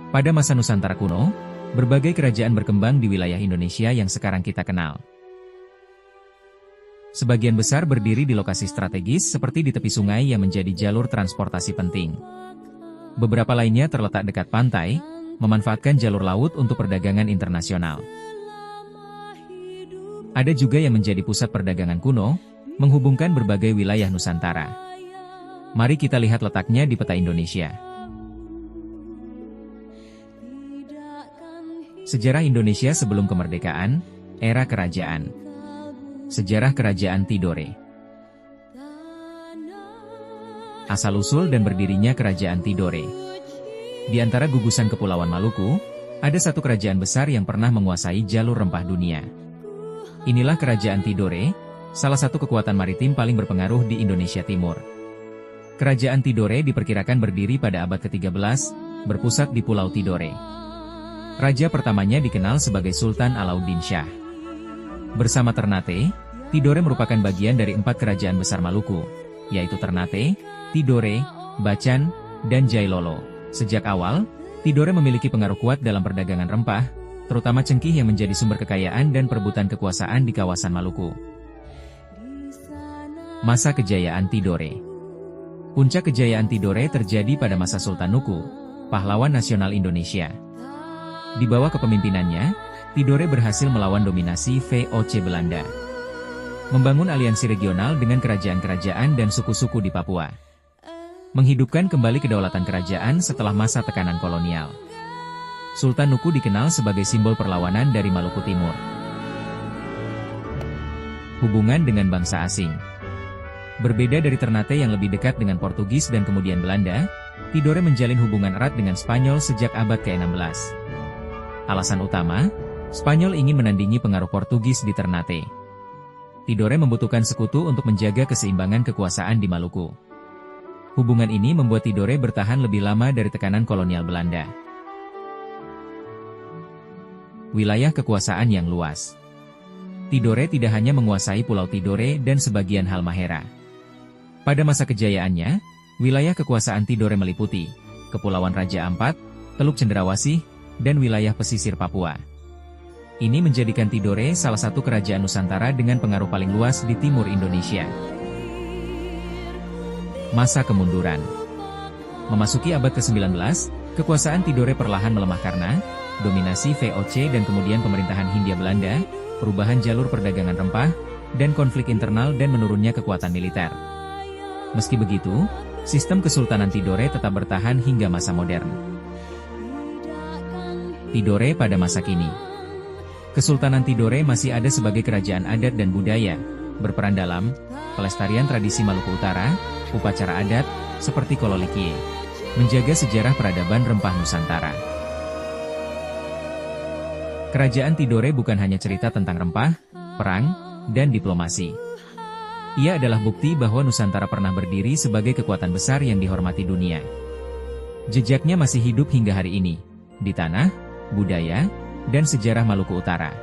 Pada masa Nusantara kuno, berbagai kerajaan berkembang di wilayah Indonesia yang sekarang kita kenal. Sebagian besar berdiri di lokasi strategis seperti di tepi sungai yang menjadi jalur transportasi penting. Beberapa lainnya terletak dekat pantai, memanfaatkan jalur laut untuk perdagangan internasional. Ada juga yang menjadi pusat perdagangan kuno, menghubungkan berbagai wilayah Nusantara. Mari kita lihat letaknya di peta Indonesia. Sejarah Indonesia sebelum kemerdekaan, era kerajaan. Sejarah Kerajaan Tidore. Asal-usul dan berdirinya Kerajaan Tidore. Di antara gugusan Kepulauan Maluku, ada satu kerajaan besar yang pernah menguasai jalur rempah dunia. Inilah Kerajaan Tidore, salah satu kekuatan maritim paling berpengaruh di Indonesia Timur. Kerajaan Tidore diperkirakan berdiri pada abad ke-13, berpusat di Pulau Tidore. Raja pertamanya dikenal sebagai Sultan Alauddin Shah. Bersama Ternate, Tidore merupakan bagian dari 4 kerajaan besar Maluku, yaitu Ternate, Tidore, Bacan, dan Jailolo. Sejak awal, Tidore memiliki pengaruh kuat dalam perdagangan rempah, terutama cengkih yang menjadi sumber kekayaan dan perebutan kekuasaan di kawasan Maluku. Masa kejayaan Tidore. Puncak kejayaan Tidore terjadi pada masa Sultan Nuku, pahlawan nasional Indonesia. Di bawah kepemimpinannya, Tidore berhasil melawan dominasi VOC Belanda. Membangun aliansi regional dengan kerajaan-kerajaan dan suku-suku di Papua. Menghidupkan kembali kedaulatan kerajaan setelah masa tekanan kolonial. Sultan Nuku dikenal sebagai simbol perlawanan dari Maluku Timur. Hubungan dengan bangsa asing. Berbeda dari Ternate yang lebih dekat dengan Portugis dan kemudian Belanda, Tidore menjalin hubungan erat dengan Spanyol sejak abad ke-16. Alasan utama, Spanyol ingin menandingi pengaruh Portugis di Ternate. Tidore membutuhkan sekutu untuk menjaga keseimbangan kekuasaan di Maluku. Hubungan ini membuat Tidore bertahan lebih lama dari tekanan kolonial Belanda. Wilayah kekuasaan yang luas. Tidore tidak hanya menguasai Pulau Tidore dan sebagian Halmahera. Pada masa kejayaannya, wilayah kekuasaan Tidore meliputi Kepulauan Raja Ampat, Teluk Cendrawasih, dan wilayah pesisir Papua. Ini menjadikan Tidore salah satu kerajaan Nusantara dengan pengaruh paling luas di timur Indonesia. Masa kemunduran. Memasuki abad ke-19, kekuasaan Tidore perlahan melemah karena dominasi VOC dan kemudian pemerintahan Hindia Belanda, perubahan jalur perdagangan rempah, dan konflik internal dan menurunnya kekuatan militer. Meski begitu, sistem Kesultanan Tidore tetap bertahan hingga masa modern. Tidore pada masa kini. Kesultanan Tidore masih ada sebagai kerajaan adat dan budaya, berperan dalam pelestarian tradisi Maluku Utara, upacara adat, seperti Kololikie, menjaga sejarah peradaban rempah Nusantara. Kerajaan Tidore bukan hanya cerita tentang rempah, perang, dan diplomasi. Ia adalah bukti bahwa Nusantara pernah berdiri sebagai kekuatan besar yang dihormati dunia. Jejaknya masih hidup hingga hari ini, di tanah, budaya, dan sejarah Maluku Utara.